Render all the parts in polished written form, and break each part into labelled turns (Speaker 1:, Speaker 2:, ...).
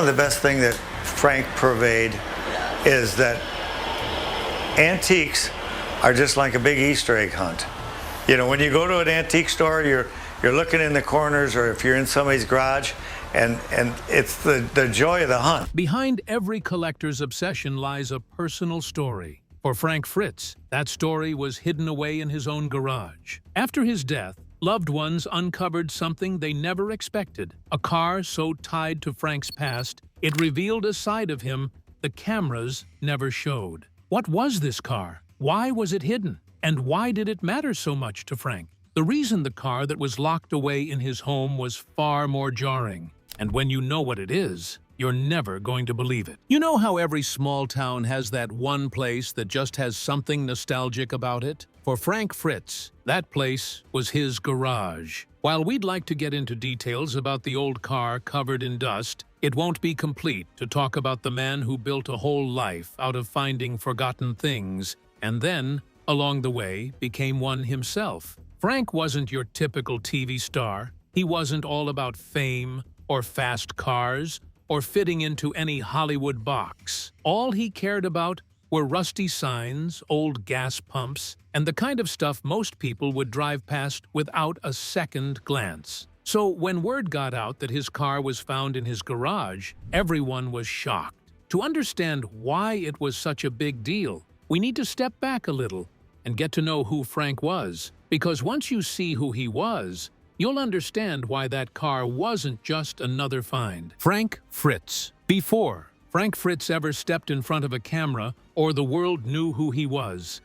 Speaker 1: of the best thing that Frank purveyed is that antiques are just like a big Easter egg hunt. You know, when you go to an antique store, you're looking in the corners, or if you're in somebody's garage, and it's the joy of the hunt.
Speaker 2: Behind every collector's obsession lies a personal story. For Frank Fritz, that story was hidden away in his own garage. After his death, loved ones uncovered something they never expected. A car so tied to Frank's past, it revealed a side of him the cameras never showed. What was this car? Why was it hidden? And why did it matter so much to Frank? The reason the car that was locked away in his home was far more jarring. And when you know what it is, you're never going to believe it. You know how every small town has that one place that just has something nostalgic about it? For Frank Fritz, that place was his garage. While we'd like to get into details about the old car covered in dust, it won't be complete to talk about the man who built a whole life out of finding forgotten things, and then, along the way, became one himself. Frank wasn't your typical TV star. He wasn't all about fame or fast cars or fitting into any Hollywood box. All he cared about were rusty signs, old gas pumps, and the kind of stuff most people would drive past without a second glance. So when word got out that his car was found in his garage, everyone was shocked. To understand why it was such a big deal, we need to step back a little and get to know who Frank was. Because once you see who he was, you'll understand why that car wasn't just another find. Frank Fritz. Before Frank Fritz ever stepped in front of a camera or the world knew who he was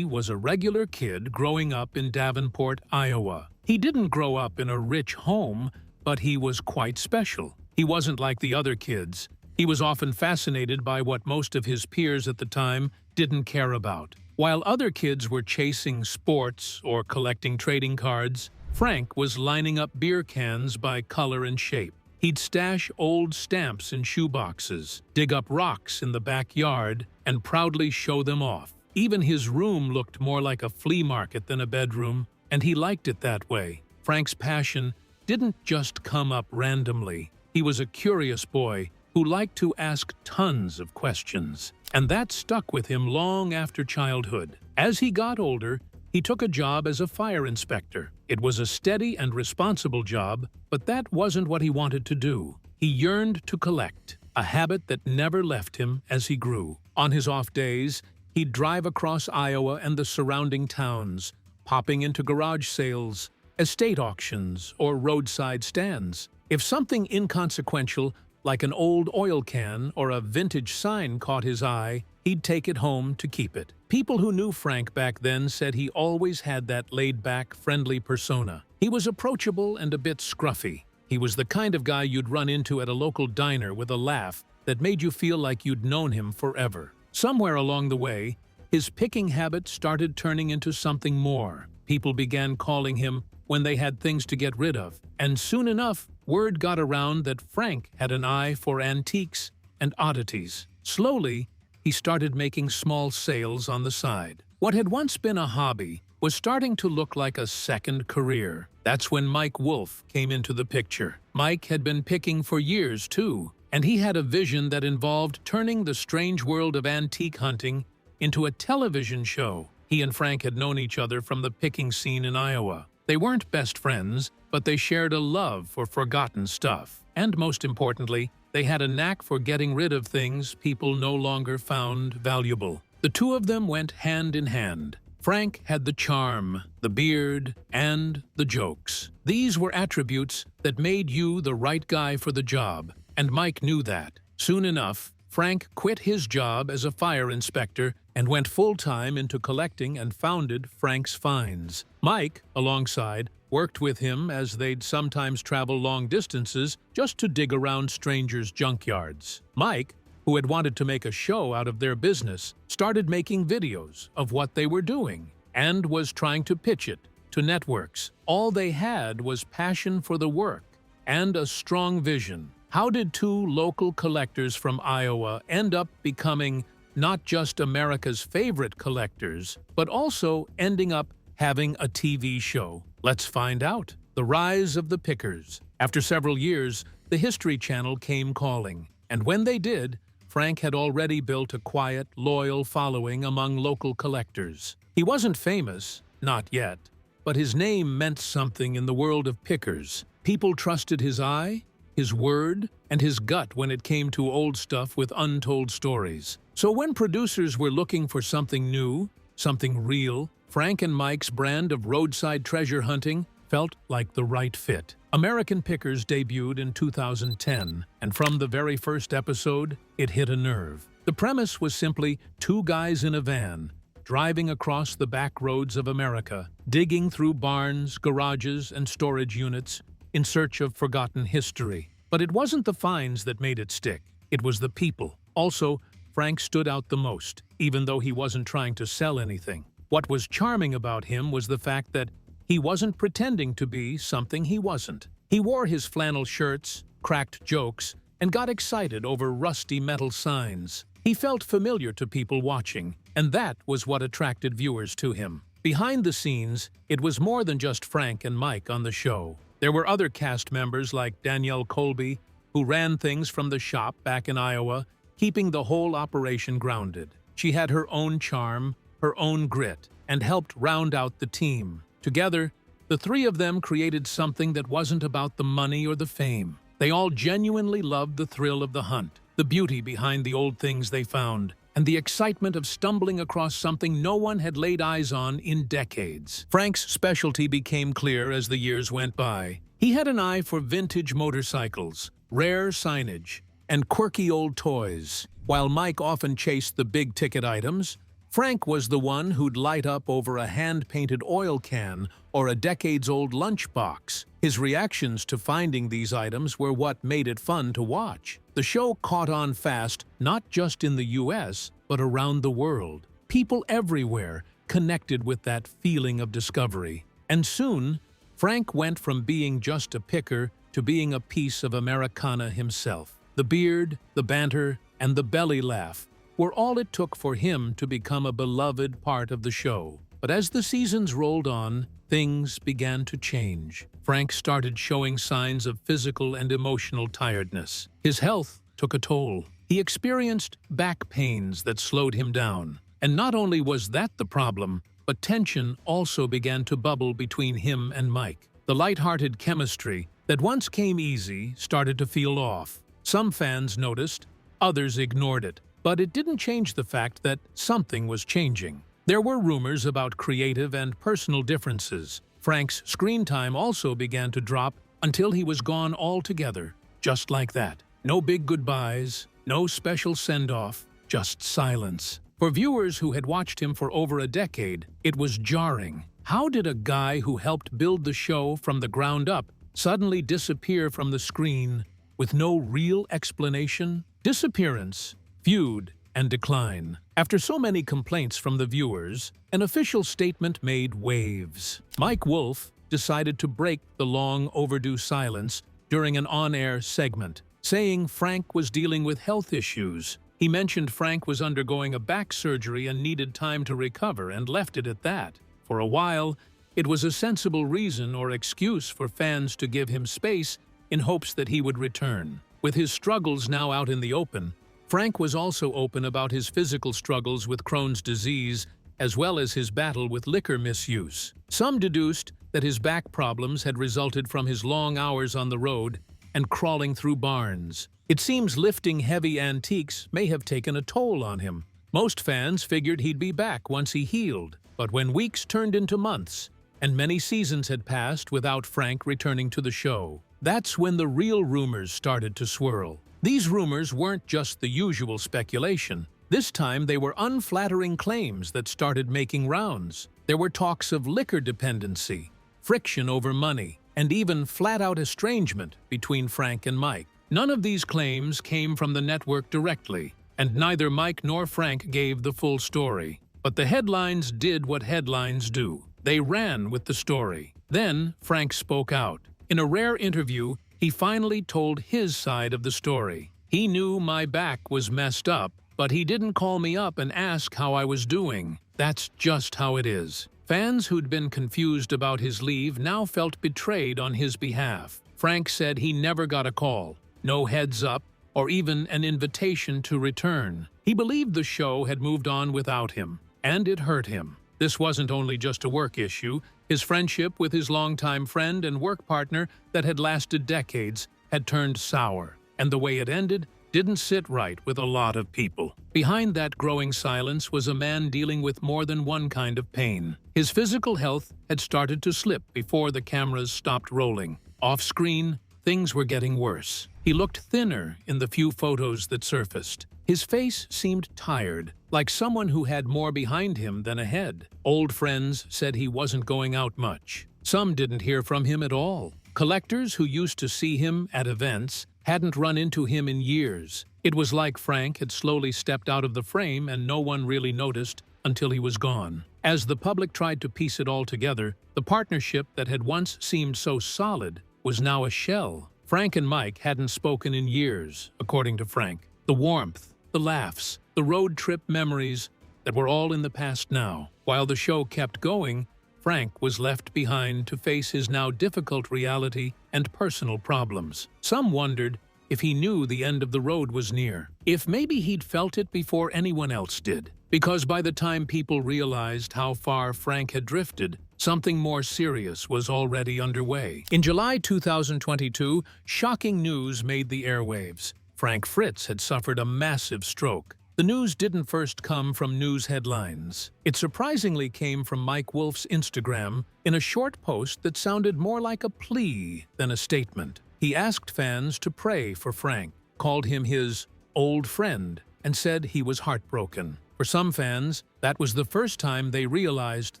Speaker 2: a regular kid growing up in Davenport, Iowa. He didn't grow up in a rich home, but he was quite special. He wasn't like the other kids. He was often fascinated by what most of his peers at the time didn't care about. While other kids were chasing sports or collecting trading cards, Frank was lining up beer cans by color and shape. He'd stash old stamps in shoeboxes, dig up rocks in the backyard, and proudly show them off. Even his room looked more like a flea market than a bedroom, and he liked it that way. Frank's passion didn't just come up randomly. He was a curious boy who liked to ask tons of questions, and that stuck with him long after childhood. As he got older, he took a job as a fire inspector. It was a steady and responsible job, but that wasn't what he wanted to do. He yearned to collect, a habit that never left him as he grew. On his off days, he'd drive across Iowa and the surrounding towns, popping into garage sales, estate auctions, or roadside stands. If something inconsequential, like an old oil can or a vintage sign, caught his eye, he'd take it home to keep it. People who knew Frank back then said he always had that laid-back, friendly persona. He was approachable and a bit scruffy. He was the kind of guy you'd run into at a local diner with a laugh that made you feel like you'd known him forever. Somewhere along the way, his picking habit started turning into something more. People began calling him when they had things to get rid of. And soon enough, word got around that Frank had an eye for antiques and oddities. Slowly, he started making small sales on the side. What had once been a hobby was starting to look like a second career. That's when Mike Wolf came into the picture. Mike had been picking for years, too, and he had a vision that involved turning the strange world of antique hunting into a television show. He and Frank had known each other from the picking scene in Iowa. They weren't best friends, but they shared a love for forgotten stuff. And most importantly, they had a knack for getting rid of things people no longer found valuable. The two of them went hand in hand. Frank had the charm, the beard, and the jokes. These were attributes that made you the right guy for the job, and Mike knew that. Soon enough, Frank quit his job as a fire inspector and went full-time into collecting and founded Frank's Finds. Mike, alongside, worked with him as they'd sometimes travel long distances just to dig around strangers' junkyards. Mike, who had wanted to make a show out of their business, started making videos of what they were doing and was trying to pitch it to networks. All they had was passion for the work and a strong vision. How did two local collectors from Iowa end up becoming not just America's favorite collectors, but also ending up having a TV show? Let's find out. The Rise of the Pickers. After several years, the History Channel came calling. And when they did, Frank had already built a quiet, loyal following among local collectors. He wasn't famous, not yet, but his name meant something in the world of pickers. People trusted his eye, his word, and his gut when it came to old stuff with untold stories. So when producers were looking for something new, something real, Frank and Mike's brand of roadside treasure hunting felt like the right fit. American Pickers debuted in 2010, and from the very first episode, it hit a nerve. The premise was simply two guys in a van, driving across the back roads of America, digging through barns, garages, and storage units in search of forgotten history. But it wasn't the finds that made it stick. It was the people. Also, Frank stood out the most, even though he wasn't trying to sell anything. What was charming about him was the fact that he wasn't pretending to be something he wasn't. He wore his flannel shirts, cracked jokes, and got excited over rusty metal signs. He felt familiar to people watching, and that was what attracted viewers to him. Behind the scenes, it was more than just Frank and Mike on the show. There were other cast members like Danielle Colby, who ran things from the shop back in Iowa, keeping the whole operation grounded. She had her own charm, her own grit, and helped round out the team. Together, the three of them created something that wasn't about the money or the fame. They all genuinely loved the thrill of the hunt, the beauty behind the old things they found, and the excitement of stumbling across something no one had laid eyes on in decades. Frank's specialty became clear as the years went by. He had an eye for vintage motorcycles, rare signage, and quirky old toys. While Mike often chased the big-ticket items, Frank was the one who'd light up over a hand-painted oil can or a decades-old lunchbox. His reactions to finding these items were what made it fun to watch. The show caught on fast, not just in the US, but around the world. People everywhere connected with that feeling of discovery. And soon, Frank went from being just a picker to being a piece of Americana himself. The beard, the banter, and the belly laugh were all it took for him to become a beloved part of the show. But as the seasons rolled on, things began to change. Frank started showing signs of physical and emotional tiredness. His health took a toll. He experienced back pains that slowed him down. And not only was that the problem, but tension also began to bubble between him and Mike. The light-hearted chemistry that once came easy started to feel off. Some fans noticed, others ignored it. But it didn't change the fact that something was changing. There were rumors about creative and personal differences. Frank's screen time also began to drop until he was gone altogether, just like that. No big goodbyes, no special send-off, just silence. For viewers who had watched him for over a decade, it was jarring. How did a guy who helped build the show from the ground up suddenly disappear from the screen with no real explanation? Disappearance, feud, and decline. After so many complaints from the viewers, an official statement made waves. Mike Wolfe decided to break the long overdue silence during an on-air segment, saying Frank was dealing with health issues. He mentioned Frank was undergoing a back surgery and needed time to recover, and left it at that. For a while, it was a sensible reason or excuse for fans to give him space in hopes that he would return. With his struggles now out in the open, Frank was also open about his physical struggles with Crohn's disease, as well as his battle with liquor misuse. Some deduced that his back problems had resulted from his long hours on the road and crawling through barns. It seems lifting heavy antiques may have taken a toll on him. Most fans figured he'd be back once he healed, but when weeks turned into months, and many seasons had passed without Frank returning to the show, that's when the real rumors started to swirl. These rumors weren't just the usual speculation. This time they were unflattering claims that started making rounds. There were talks of liquor dependency, friction over money, and even flat-out estrangement between Frank and Mike. None of these claims came from the network directly, and neither Mike nor Frank gave the full story. But the headlines did what headlines do. They ran with the story. Then Frank spoke out. In a rare interview, he finally told his side of the story. He knew my back was messed up, but he didn't call me up and ask how I was doing. That's just how it is. Fans who'd been confused about his leave now felt betrayed on his behalf. Frank said he never got a call. No heads up, or even an invitation to return. He believed the show had moved on without him, and it hurt him. This wasn't only just a work issue. His friendship with his longtime friend and work partner that had lasted decades had turned sour, and the way it ended didn't sit right with a lot of people. Behind that growing silence was a man dealing with more than one kind of pain. His physical health had started to slip before the cameras stopped rolling. Off-screen, things were getting worse. He looked thinner in the few photos that surfaced. His face seemed tired, like someone who had more behind him than ahead. Old friends said he wasn't going out much. Some didn't hear from him at all. Collectors who used to see him at events hadn't run into him in years. It was like Frank had slowly stepped out of the frame and no one really noticed until he was gone. As the public tried to piece it all together, the partnership that had once seemed so solid was now a shell. Frank and Mike hadn't spoken in years, according to Frank. The warmth, the laughs, the road trip memories that were all in the past now. While the show kept going, Frank was left behind to face his now difficult reality and personal problems. Some wondered if he knew the end of the road was near, if maybe he'd felt it before anyone else did. Because by the time people realized how far Frank had drifted, something more serious was already underway. In July 2022, shocking news made the airwaves. Frank Fritz had suffered a massive stroke. The news didn't first come from news headlines. It surprisingly came from Mike Wolf's Instagram in a short post that sounded more like a plea than a statement. He asked fans to pray for Frank, called him his old friend, and said he was heartbroken. For some fans, that was the first time they realized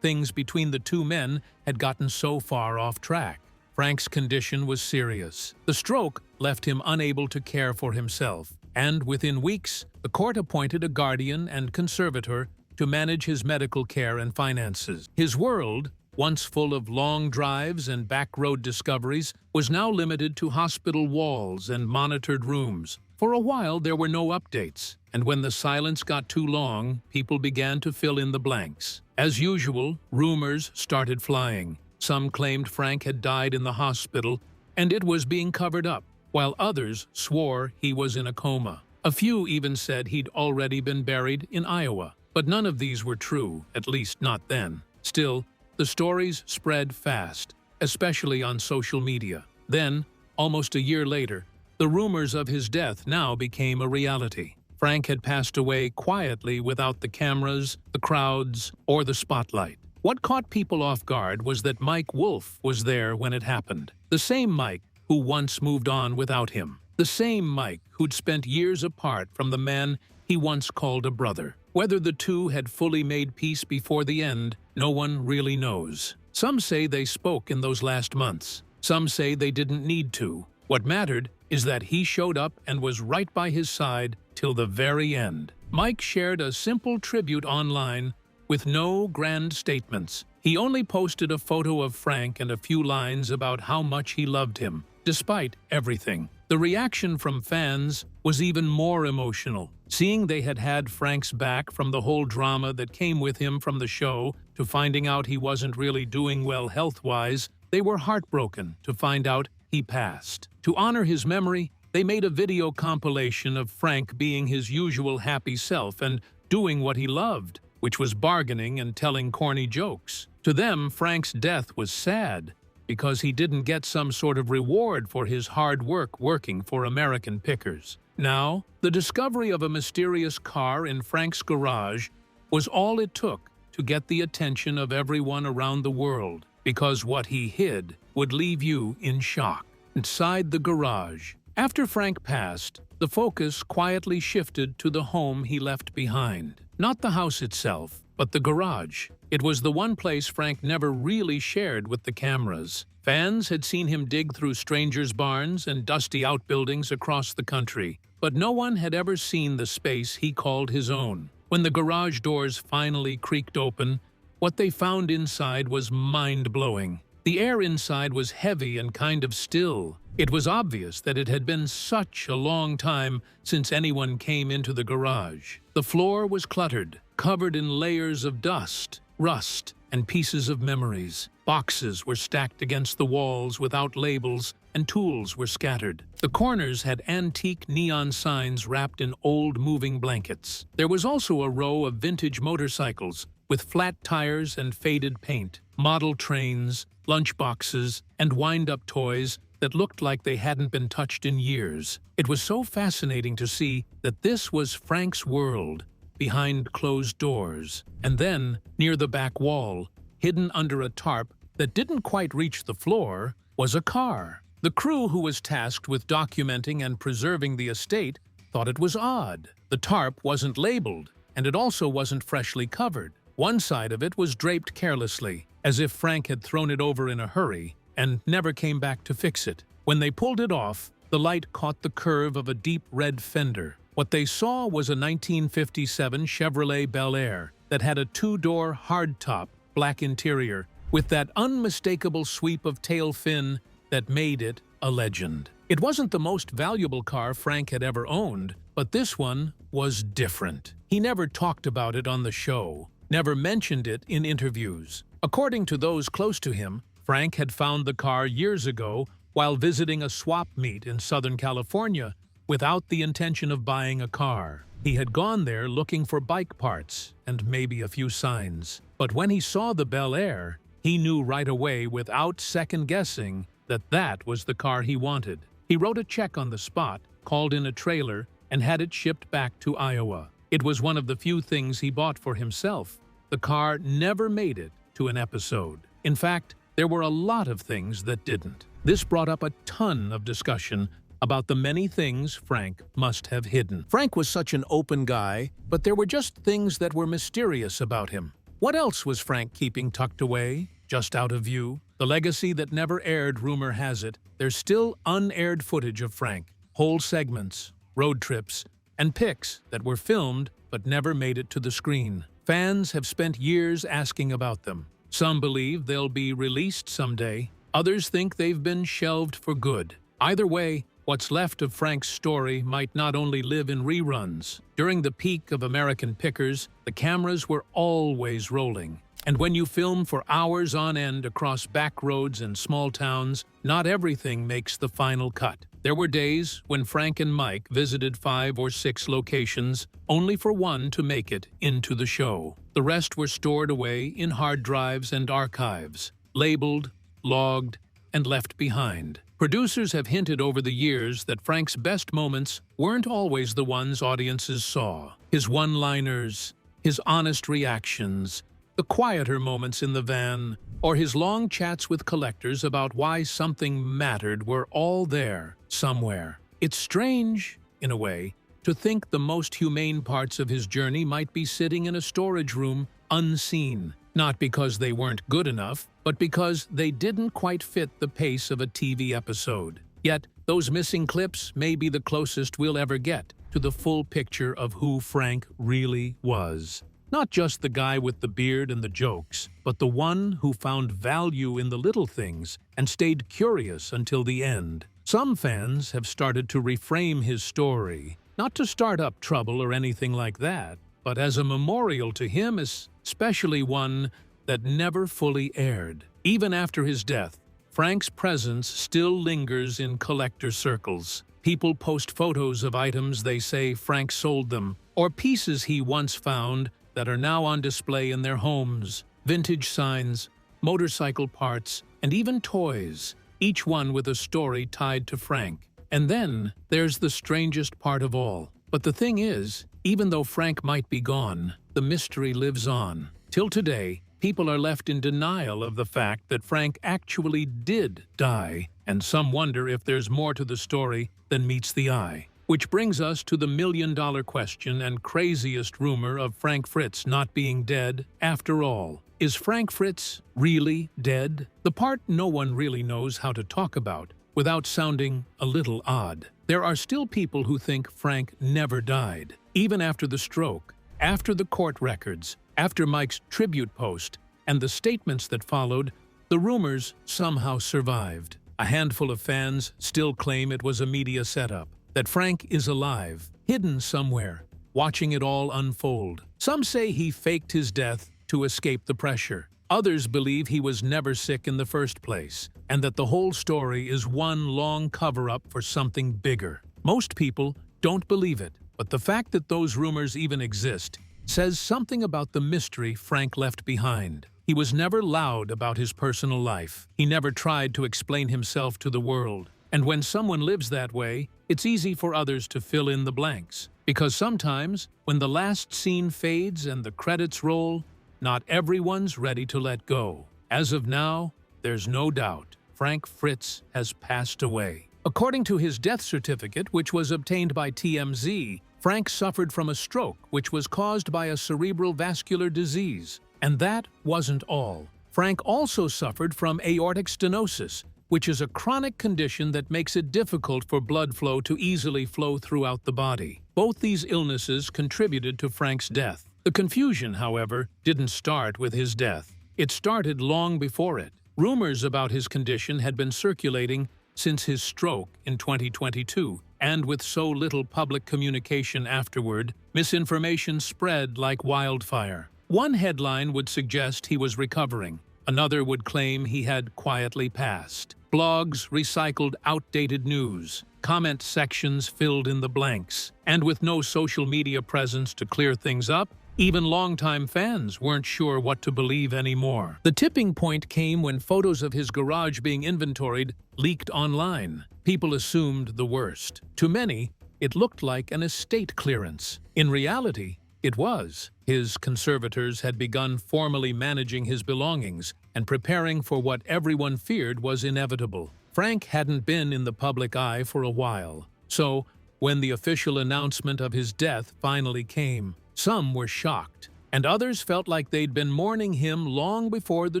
Speaker 2: things between the two men had gotten so far off track. Frank's condition was serious. The stroke left him unable to care for himself, and within weeks, the court appointed a guardian and conservator to manage his medical care and finances. His world, once full of long drives and back-road discoveries, was now limited to hospital walls and monitored rooms. For a while, there were no updates, and when the silence got too long, people began to fill in the blanks. As usual, rumors started flying. Some claimed Frank had died in the hospital, and it was being covered up, while others swore he was in a coma. A few even said he'd already been buried in Iowa, but none of these were true, at least not then. Still, the stories spread fast, especially on social media. Then, almost a year later, the rumors of his death now became a reality. Frank had passed away quietly without the cameras, the crowds, or the spotlight. What caught people off guard was that Mike Wolf was there when it happened. The same Mike who once moved on without him. The same Mike who'd spent years apart from the man he once called a brother. Whether the two had fully made peace before the end, no one really knows. Some say they spoke in those last months. Some say they didn't need to. What mattered is that he showed up and was right by his side till the very end. Mike shared a simple tribute online with no grand statements. He only posted a photo of Frank and a few lines about how much he loved him, despite everything. The reaction from fans was even more emotional. Seeing they had had Frank's back from the whole drama that came with him from the show to finding out he wasn't really doing well health-wise, they were heartbroken to find out he passed. To honor his memory, they made a video compilation of Frank being his usual happy self and doing what he loved, which was bargaining and telling corny jokes. To them, Frank's death was sad, because he didn't get some sort of reward for his hard work working for American pickers. Now, the discovery of a mysterious car in Frank's garage was all it took to get the attention of everyone around the world, because what he hid would leave you in shock. Inside the garage. After Frank passed, the focus quietly shifted to the home he left behind. Not the house itself, but the garage. It was the one place Frank never really shared with the cameras. Fans had seen him dig through strangers' barns and dusty outbuildings across the country, but no one had ever seen the space he called his own. When the garage doors finally creaked open, what they found inside was mind-blowing. The air inside was heavy and kind of still. It was obvious that it had been such a long time since anyone came into the garage. The floor was cluttered, covered in layers of dust, rust, and pieces of memories. Boxes were stacked against the walls without labels, and tools were scattered. The corners had antique neon signs wrapped in old moving blankets. There was also a row of vintage motorcycles with flat tires and faded paint, model trains, lunchboxes, and wind-up toys that looked like they hadn't been touched in years. It was so fascinating to see that this was Frank's world, behind closed doors. And then, near the back wall, hidden under a tarp that didn't quite reach the floor, was a car. The crew who was tasked with documenting and preserving the estate thought it was odd. The tarp wasn't labeled, and it also wasn't freshly covered. One side of it was draped carelessly, as if Frank had thrown it over in a hurry and never came back to fix it. When they pulled it off, the light caught the curve of a deep red fender. What they saw was a 1957 Chevrolet Bel Air that had a two-door hardtop, black interior, with that unmistakable sweep of tail fin that made it a legend. It wasn't the most valuable car Frank had ever owned, but this one was different. He never talked about it on the show, never mentioned it in interviews. According to those close to him, Frank had found the car years ago while visiting a swap meet in Southern California without the intention of buying a car. He had gone there looking for bike parts and maybe a few signs. But when he saw the Bel Air, he knew right away, without second-guessing, that that was the car he wanted. He wrote a check on the spot, called in a trailer, and had it shipped back to Iowa. It was one of the few things he bought for himself. The car never made it to an episode. In fact, there were a lot of things that didn't. This brought up a ton of discussion about the many things Frank must have hidden. Frank was such an open guy, but there were just things that were mysterious about him. What else was Frank keeping tucked away, just out of view? The legacy that never aired, rumor has it, there's still unaired footage of Frank, whole segments, road trips, and pics that were filmed but never made it to the screen. Fans have spent years asking about them. Some believe they'll be released someday. Others think they've been shelved for good. Either way, what's left of Frank's story might not only live in reruns. During the peak of American Pickers, the cameras were always rolling. And when you film for hours on end across back roads and small towns, not everything makes the final cut. There were days when Frank and Mike visited 5 or 6 locations, only for one to make it into the show. The rest were stored away in hard drives and archives, labeled, logged, and left behind. Producers have hinted over the years that Frank's best moments weren't always the ones audiences saw. His one-liners, his honest reactions, the quieter moments in the van, or his long chats with collectors about why something mattered were all there, somewhere. It's strange, in a way, to think the most humane parts of his journey might be sitting in a storage room unseen, not because they weren't good enough, but because they didn't quite fit the pace of a TV episode. Yet, those missing clips may be the closest we'll ever get to the full picture of who Frank really was. Not just the guy with the beard and the jokes, but the one who found value in the little things and stayed curious until the end. Some fans have started to reframe his story, not to start up trouble or anything like that, but as a memorial to him, especially one that never fully aired. Even after his death, Frank's presence still lingers in collector circles. People post photos of items they say Frank sold them, or pieces he once found that are now on display in their homes. Vintage signs, motorcycle parts, and even toys, each one with a story tied to Frank. And then there's the strangest part of all. But the thing is, even though Frank might be gone, the mystery lives on. Till today, people are left in denial of the fact that Frank actually did die, and some wonder if there's more to the story than meets the eye. Which brings us to the million-dollar question and craziest rumor of Frank Fritz not being dead after all. Is Frank Fritz really dead? The part no one really knows how to talk about without sounding a little odd. There are still people who think Frank never died, even after the stroke, after the court records, after Mike's tribute post, and the statements that followed. The rumors somehow survived. A handful of fans still claim it was a media setup, that Frank is alive, hidden somewhere, watching it all unfold. Some say he faked his death to escape the pressure. Others believe he was never sick in the first place, and that the whole story is one long cover-up for something bigger. Most people don't believe it, but the fact that those rumors even exist says something about the mystery Frank left behind. He was never loud about his personal life. He never tried to explain himself to the world. And when someone lives that way, it's easy for others to fill in the blanks. Because sometimes, when the last scene fades and the credits roll, not everyone's ready to let go. As of now, there's no doubt Frank Fritz has passed away. According to his death certificate, which was obtained by TMZ, Frank suffered from a stroke, which was caused by a cerebral vascular disease. And that wasn't all. Frank also suffered from aortic stenosis, which is a chronic condition that makes it difficult for blood flow to easily flow throughout the body. Both these illnesses contributed to Frank's death. The confusion, however, didn't start with his death. It started long before it. Rumors about his condition had been circulating since his stroke in 2022, and with so little public communication afterward, misinformation spread like wildfire. One headline would suggest he was recovering. Another would claim he had quietly passed. Blogs recycled outdated news. Comment sections filled in the blanks. And with no social media presence to clear things up, even longtime fans weren't sure what to believe anymore. The tipping point came when photos of his garage being inventoried leaked online. People assumed the worst. To many, it looked like an estate clearance. In reality, it was. His conservators had begun formally managing his belongings and preparing for what everyone feared was inevitable. Frank hadn't been in the public eye for a while, so when the official announcement of his death finally came, some were shocked, and others felt like they'd been mourning him long before the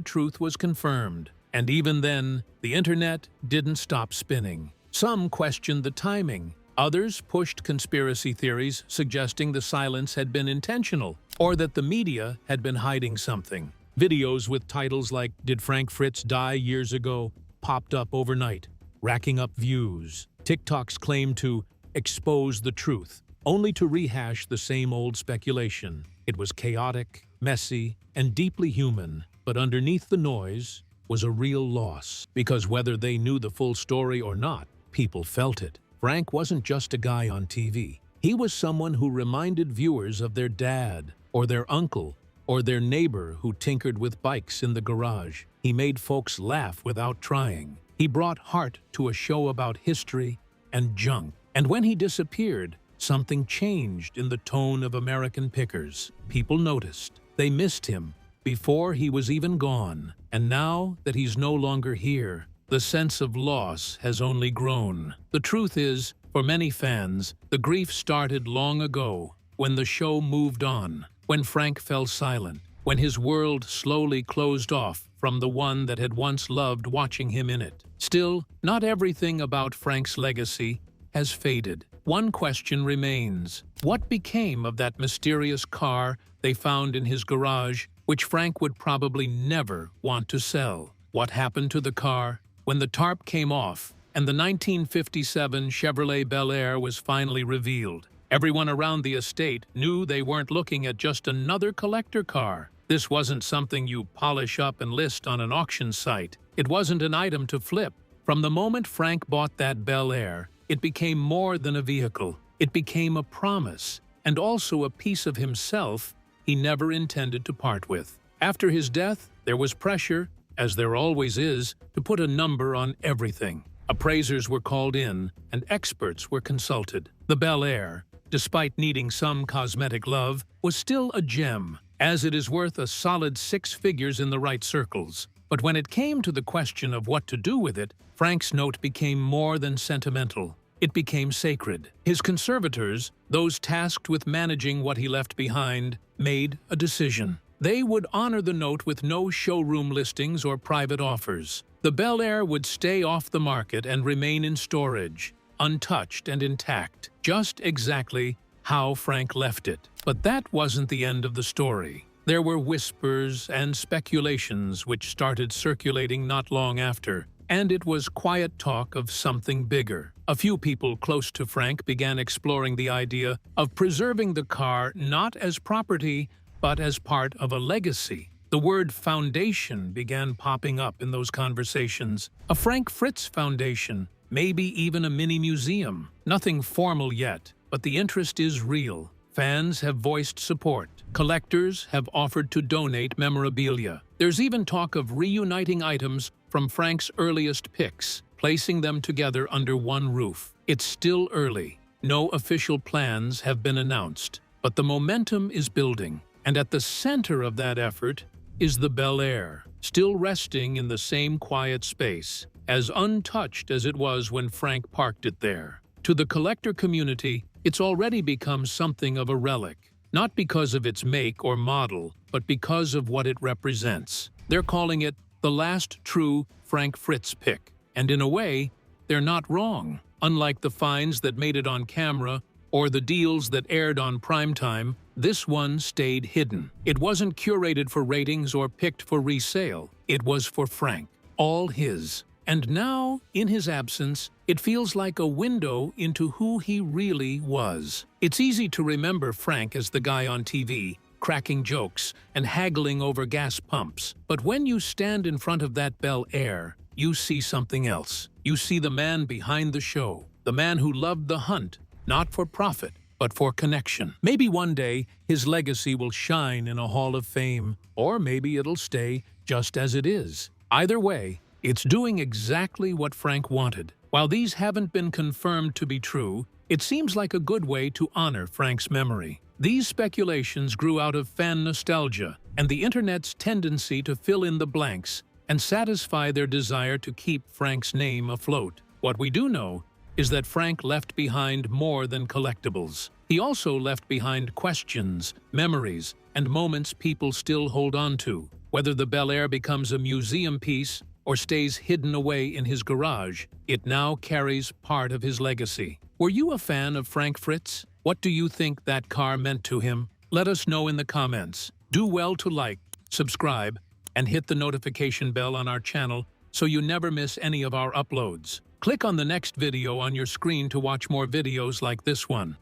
Speaker 2: truth was confirmed. And even then, the internet didn't stop spinning. Some questioned the timing. Others pushed conspiracy theories suggesting the silence had been intentional or that the media had been hiding something. Videos with titles like "Did Frank Fritz Die Years Ago?" popped up overnight, racking up views. TikToks claimed to expose the truth, only to rehash the same old speculation. It was chaotic, messy, and deeply human, but underneath the noise was a real loss, because whether they knew the full story or not, people felt it. Frank wasn't just a guy on TV. He was someone who reminded viewers of their dad, or their uncle, or their neighbor who tinkered with bikes in the garage. He made folks laugh without trying. He brought heart to a show about history and junk. And when he disappeared, something changed in the tone of American pickers. People noticed. They missed him before he was even gone. And now that he's no longer here, the sense of loss has only grown. The truth is, for many fans, the grief started long ago, when the show moved on, when Frank fell silent, when his world slowly closed off from the one that had once loved watching him in it. Still, not everything about Frank's legacy has faded. One question remains. What became of that mysterious car they found in his garage, which Frank would probably never want to sell? What happened to the car when the tarp came off and the 1957 Chevrolet Bel Air was finally revealed? Everyone around the estate knew they weren't looking at just another collector car. This wasn't something you polish up and list on an auction site. It wasn't an item to flip. From the moment Frank bought that Bel Air, it became more than a vehicle. It became a promise, and also a piece of himself he never intended to part with. After his death, there was pressure, as there always is, to put a number on everything. Appraisers were called in, and experts were consulted. The Bel Air, despite needing some cosmetic love, was still a gem, as it is worth a solid 6 figures in the right circles. But when it came to the question of what to do with it, Frank's note became more than sentimental. It became sacred. His conservators, those tasked with managing what he left behind, made a decision. They would honor the note with no showroom listings or private offers. The Bel Air would stay off the market and remain in storage, untouched and intact, just exactly how Frank left it. But that wasn't the end of the story. There were whispers and speculations which started circulating not long after, and it was quiet talk of something bigger. A few people close to Frank began exploring the idea of preserving the car not as property, but as part of a legacy. The word foundation began popping up in those conversations. A Frank Fritz Foundation, maybe even a mini museum. Nothing formal yet, but the interest is real. Fans have voiced support. Collectors have offered to donate memorabilia. There's even talk of reuniting items from Frank's earliest picks, placing them together under one roof. It's still early. No official plans have been announced, but the momentum is building. And at the center of that effort is the Bel Air, still resting in the same quiet space, as untouched as it was when Frank parked it there. To the collector community, it's already become something of a relic, not because of its make or model, but because of what it represents. They're calling it the last true Frank Fritz pick. And in a way, they're not wrong. Unlike the finds that made it on camera or the deals that aired on primetime, this one stayed hidden. It wasn't curated for ratings or picked for resale. It was for Frank, all his. And now, in his absence, it feels like a window into who he really was. It's easy to remember Frank as the guy on TV, cracking jokes and haggling over gas pumps. But when you stand in front of that Bel Air, you see something else. You see the man behind the show, the man who loved the hunt, not for profit, but for connection. Maybe one day his legacy will shine in a hall of fame, or maybe it'll stay just as it is. Either way, it's doing exactly what Frank wanted. While these haven't been confirmed to be true, it seems like a good way to honor Frank's memory. These speculations grew out of fan nostalgia and the internet's tendency to fill in the blanks and satisfy their desire to keep Frank's name afloat. What we do know is that Frank left behind more than collectibles. He also left behind questions, memories, and moments people still hold on to. Whether the Bel Air becomes a museum piece or stays hidden away in his garage, it now carries part of his legacy. Were you a fan of Frank Fritz? What do you think that car meant to him? Let us know in the comments. Do well to like, subscribe, and hit the notification bell on our channel so you never miss any of our uploads. Click on the next video on your screen to watch more videos like this one.